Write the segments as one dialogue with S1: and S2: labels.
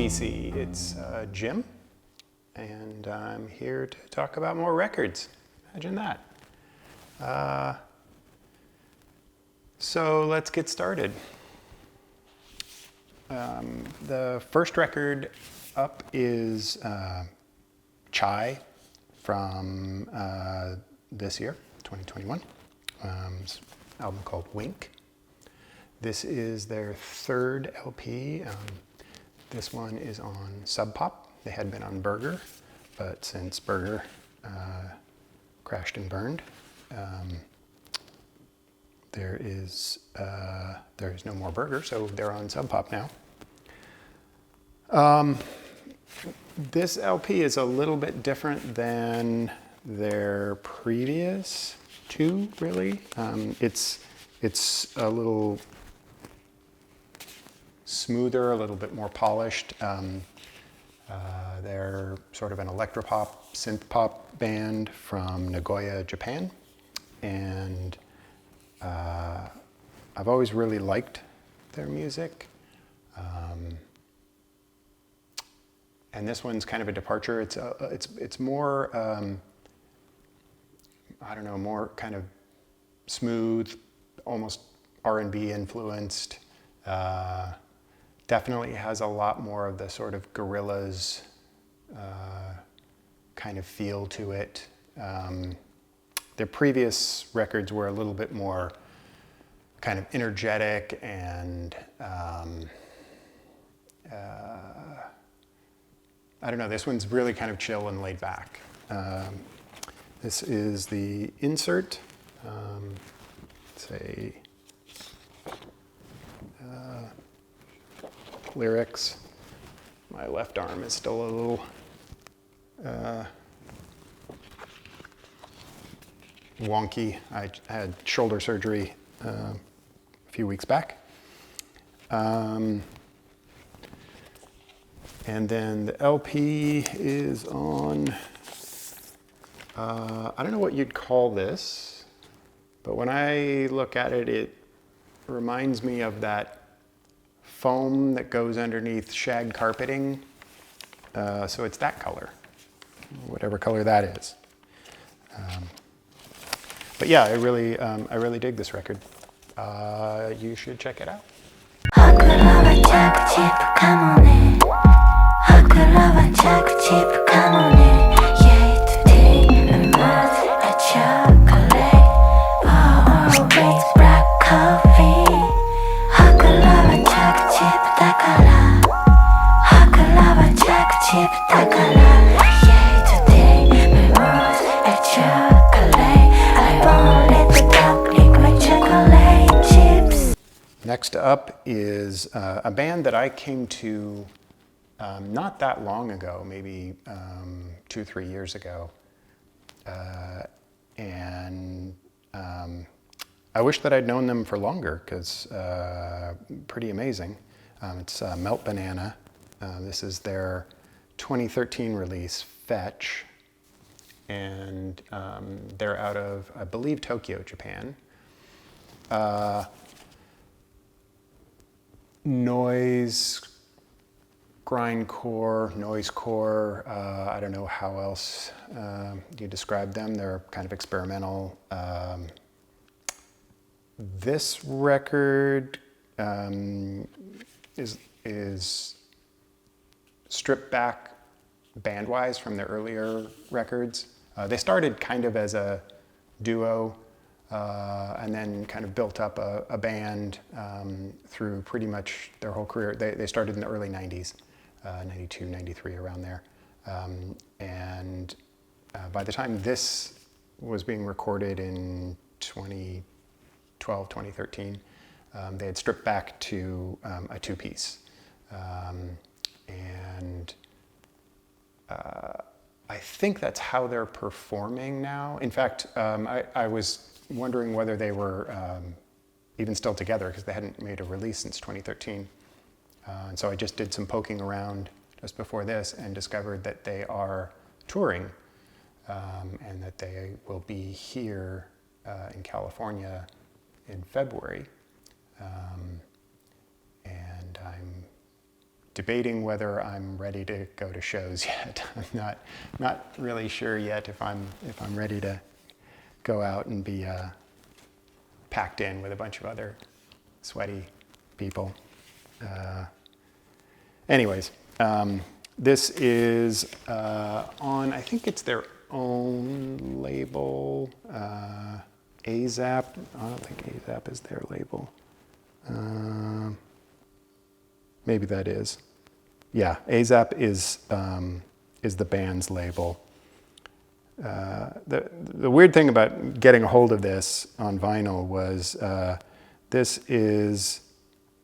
S1: PC. It's Jim, and I'm here to talk about more records. Imagine that. So let's get started. The first record up is Chai from this year, 2021. It's an album called Wink. This is their third LP. This one is on Sub Pop. They had been on Burger, but since Burger crashed and burned, there is no more Burger, so they're on Sub Pop now. This LP is a little bit different than their previous two, really. It's a little smoother, a little bit more polished. They're sort of an electropop, synth pop band from Nagoya, Japan. And I've always really liked their music. And this one's kind of a departure. It's more, I don't know, more kind of smooth, almost R&B influenced. Definitely has a lot more of the sort of Gorillaz kind of feel to it. Their previous records were a little bit more kind of energetic and I don't know, this one's really kind of chill and laid back. This is the insert. Say lyrics. My left arm is still a little wonky. I had shoulder surgery a few weeks back. And then the LP is on, I don't know what you'd call this, but when I look at it, it reminds me of that foam that goes underneath shag carpeting. So it's that color, whatever color that is. But yeah, I really dig this record. You should check it out. Next up is a band that I came to not that long ago, maybe 2-3 years ago. And I wish that I'd known them for longer because pretty amazing. It's Melt Banana. This is their 2013 release, Fetch. And they're out of, I believe, Tokyo, Japan. Noise, grindcore, noisecore, I don't know how else you describe them. They're kind of experimental. This record is stripped back band-wise from their earlier records. They started kind of as a duo, and then kind of built up a band through pretty much their whole career. They started in the early 90s, 92, 93, around there. And by the time this was being recorded in 2012, 2013, they had stripped back to a two-piece. And I think that's how they're performing now. In fact, I was wondering whether they were even still together because they hadn't made a release since 2013. And so I just did some poking around just before this and discovered that they are touring and that they will be here in California in February. And I'm debating whether I'm ready to go to shows yet. I'm not really sure yet if I'm ready to go out and be packed in with a bunch of other sweaty people. Anyways, this is on, I think it's their own label, AZAP. I don't think AZAP is their label. Maybe that is. Yeah, AZAP is the band's label. The weird thing about getting a hold of this on vinyl was this is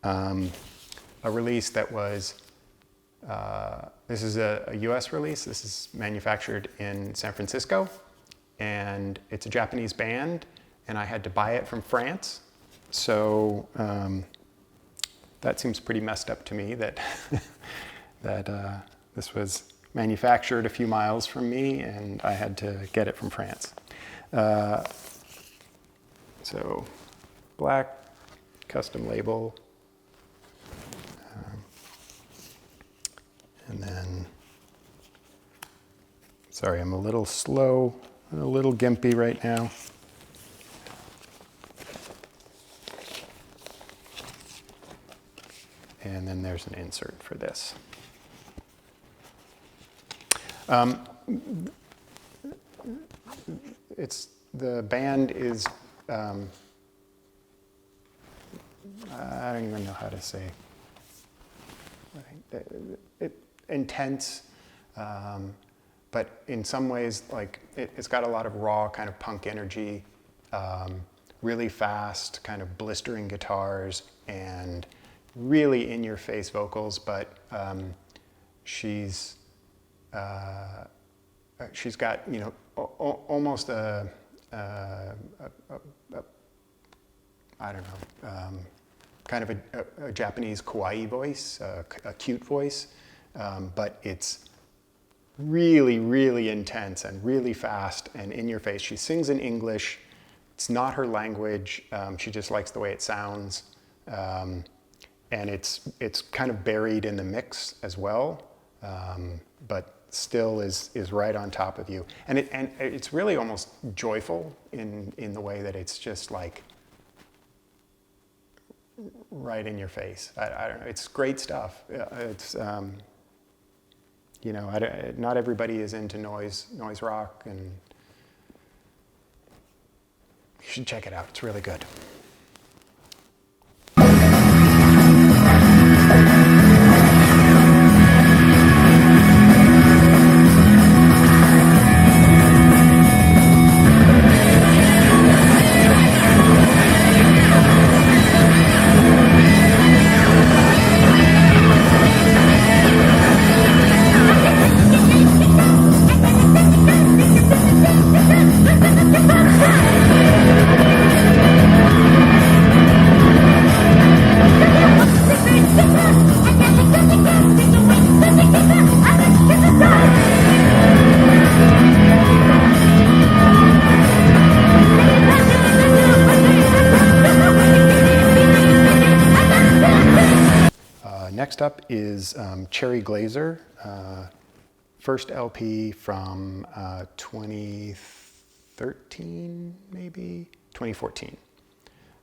S1: a release that was, this is a US release. This is manufactured in San Francisco, and it's a Japanese band, and I had to buy it from France. So that seems pretty messed up to me that, that this was manufactured a few miles from me, and I had to get it from France. So, black, custom label. And then, sorry, I'm a little slow, a little gimpy right now. And then there's an insert for this. The band is, I don't even know how to say, intense, but in some ways, like, it's got a lot of raw kind of punk energy, really fast, kind of blistering guitars, and really in-your-face vocals, but she's got, you know, almost I don't know, kind of a Japanese kawaii voice, a cute voice, but it's really, really intense and really fast and in your face. She sings in English. It's not her language. She just likes the way it sounds. And it's kind of buried in the mix as well, but still is right on top of you. And it's really almost joyful in the way that it's just like right in your face. I don't know. It's great stuff. It's you know, not everybody is into noise rock, and you should check it out. It's really good. Next up is Cherry Glazerr, first LP from 2013, maybe 2014,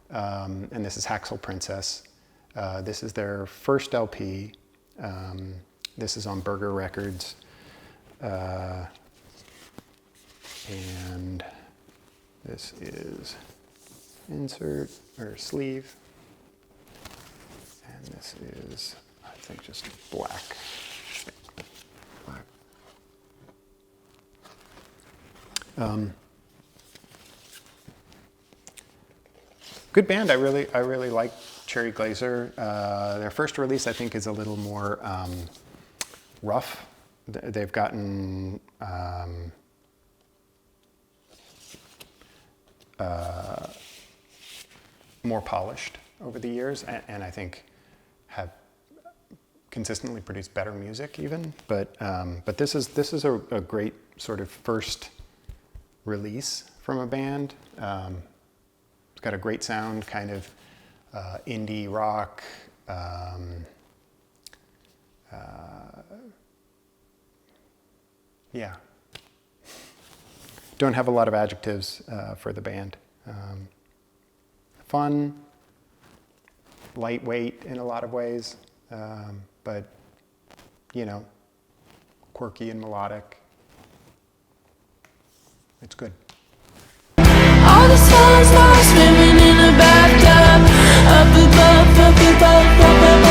S1: and this is Haxel Princess. This is their first LP. This is on Burger Records, and this is insert or sleeve, and this is, I think, just black. Good band. I really like Cherry Glazerr. Their first release, I think, is a little more rough. They've gotten more polished over the years, and I think have consistently produced better music even. But this is a great sort of first release from a band. It's got a great sound, kind of indie rock, yeah. Don't have a lot of adjectives for the band. Fun, lightweight in a lot of ways, but, you know, quirky and melodic. It's good.
S2: All the stars are swimming in a bathtub, up above, up above, up above.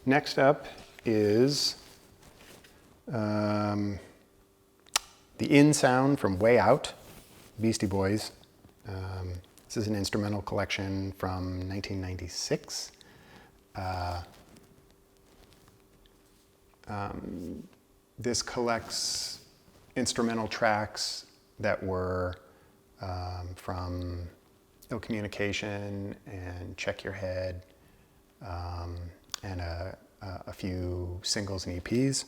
S1: Next up is the in sound from Way Out, Beastie Boys. This is an instrumental collection from 1996. This collects instrumental tracks that were from Ill Communication and Check Your Head, and a few singles and EPs.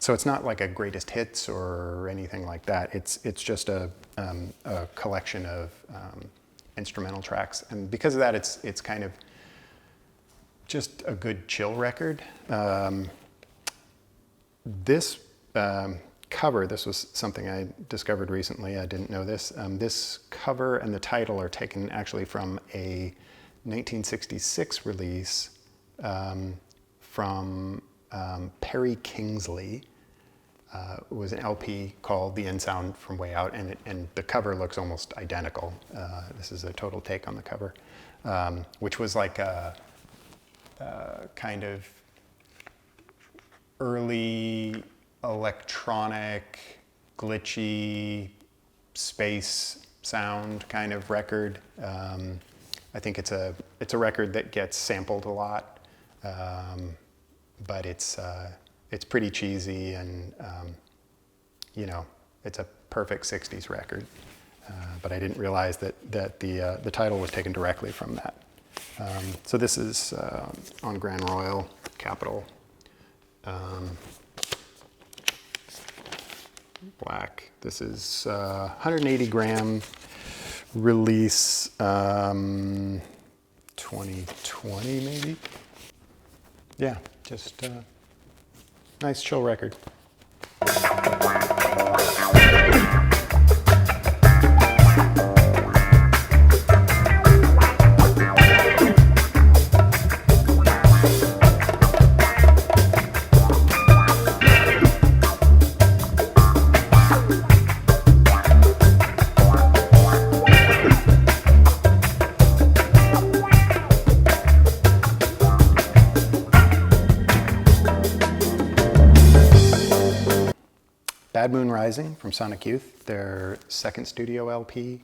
S1: So it's not like a greatest hits or anything like that. It's just a collection of instrumental tracks, and because of that, it's kind of just a good chill record. This cover, this was something I discovered recently. I didn't know this. This cover and the title are taken actually from a 1966 release from Perry Kingsley. It was an LP called The In Sound from Way Out, and the cover looks almost identical. This is a total take on the cover, which was like a kind of early electronic, glitchy, space sound kind of record. I think it's a record that gets sampled a lot, but it's pretty cheesy, and you know, it's a perfect '60s record. But I didn't realize that the title was taken directly from that. So this is on Grand Royal, Capitol. Black. This is 180 gram release, 2020 maybe. Yeah, just nice chill record. Bad Moon Rising from Sonic Youth, their second studio LP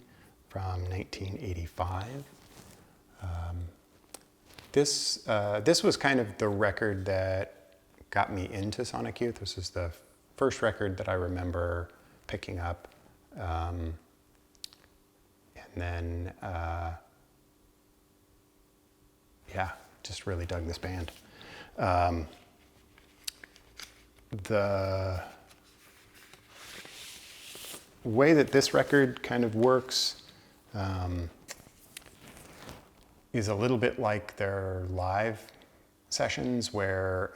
S1: from 1985. This was kind of the record that got me into Sonic Youth. This is the first record that I remember picking up. And then, yeah, just really dug this band. The way that this record kind of works is a little bit like their live sessions, where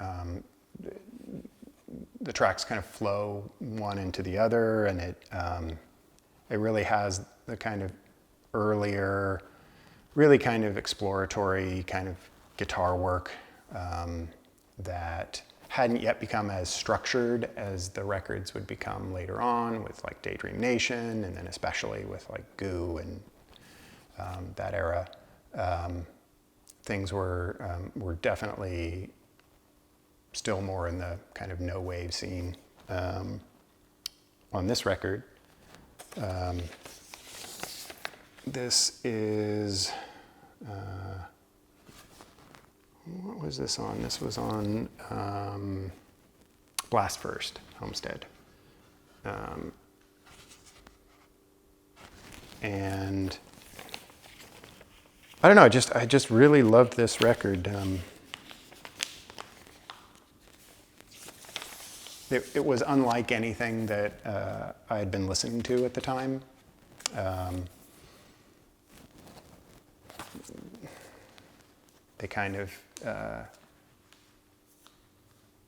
S1: the tracks kind of flow one into the other, and it really has the kind of earlier, really kind of exploratory kind of guitar work that hadn't yet become as structured as the records would become later on, with like Daydream Nation, and then especially with like Goo and that era. Things were definitely still more in the kind of no wave scene. On this record, this is, what was this on? This was on Blast First, Homestead. And I don't know, I just really loved this record. It was unlike anything that I had been listening to at the time. They kind of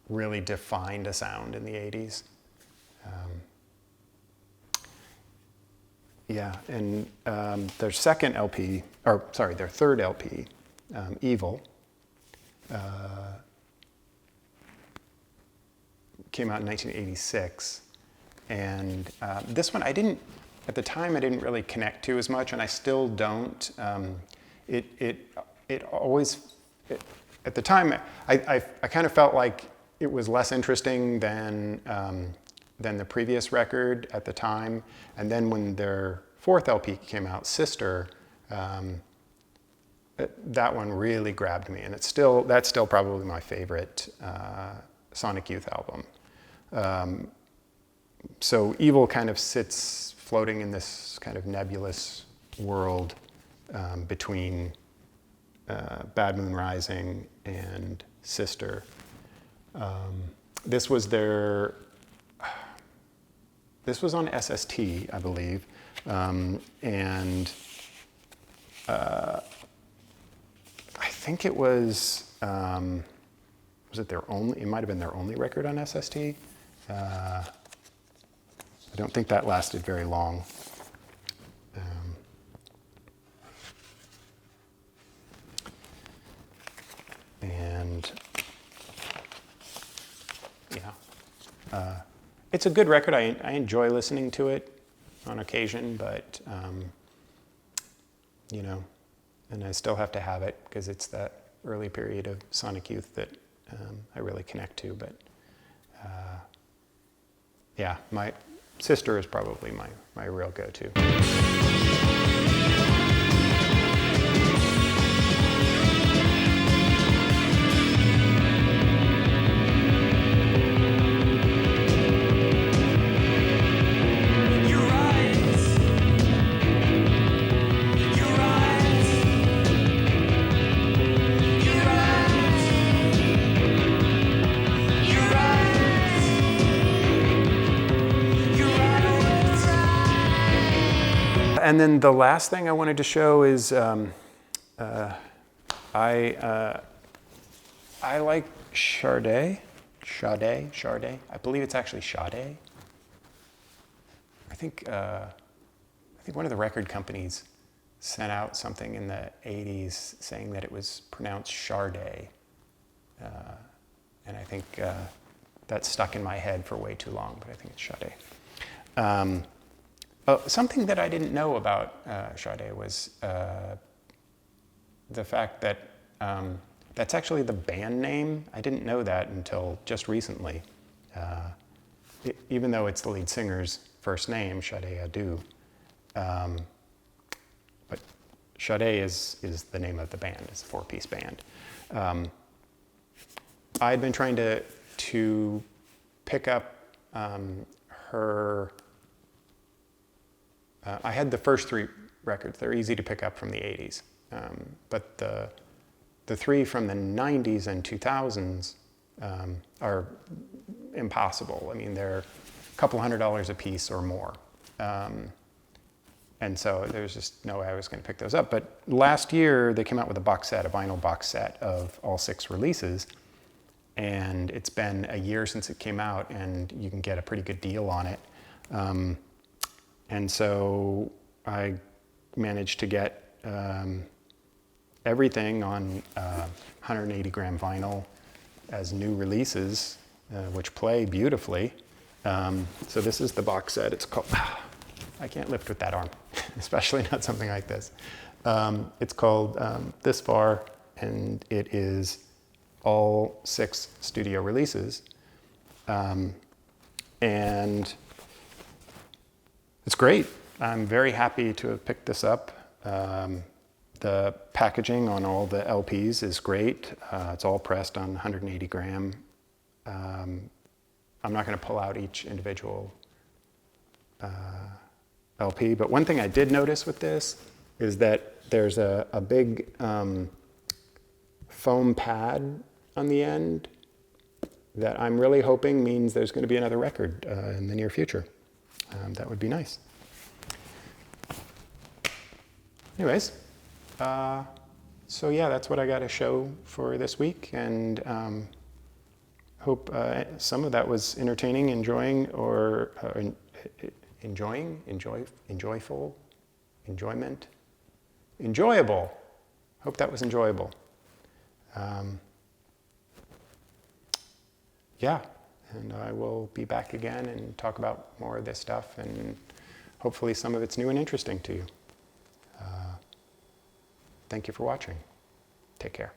S1: really defined a sound in the 80s. Yeah, and their second LP, or sorry, their third LP, Evil, came out in 1986. And this one at the time I didn't really connect to as much, and I still don't. It always, at the time, I kind of felt like it was less interesting than the previous record at the time. And then when their fourth LP came out, Sister, that one really grabbed me, and that's still probably my favorite Sonic Youth album. So Evil kind of sits floating in this kind of nebulous world between Bad Moon Rising and Sister. This was on SST, I believe, and I think it was it their only? It might have been their only record on SST. I don't think that lasted very long. And yeah, it's a good record. I enjoy listening to it on occasion, but and I still have to have it because it's that early period of Sonic Youth that I really connect to. But yeah, my Sister is probably my real go-to. And then the last thing I wanted to show is I like Sade. I believe it's actually Sade. I think one of the record companies sent out something in the 80s saying that it was pronounced Sade. And I think that stuck in my head for way too long, but I think it's Sade. Something that I didn't know about Sade was the fact that that's actually the band name. I didn't know that until just recently. Even though it's the lead singer's first name, Sade Adu. But Sade is the name of the band. It's a four-piece band. I had been trying to pick up her... I had the first three records. They're easy to pick up from the 80s. But the three from the 90s and 2000s are impossible. I mean, they're a couple $100 a piece or more. And so there's just no way I was going to pick those up. But last year, they came out with a vinyl box set of all 6 releases. And it's been a year since it came out, and you can get a pretty good deal on it. And so I managed to get everything on 180-gram vinyl as new releases, which play beautifully. So this is the box set. It's called, I can't lift with that arm, especially not something like this. It's called This Far, and it is all 6 studio releases. And it's great. I'm very happy to have picked this up. The packaging on all the LPs is great. It's all pressed on 180 gram. I'm not going to pull out each individual LP. But one thing I did notice with this is that there's a big foam pad on the end that I'm really hoping means there's going to be another record in the near future. That would be nice. Anyways, so yeah, that's what I got to show for this week, and hope some of that was entertaining, enjoyable, enjoyable. Hope that was enjoyable. Yeah, and I will be back again and talk about more of this stuff, and hopefully some of it's new and interesting to you. Thank you for watching. Take care.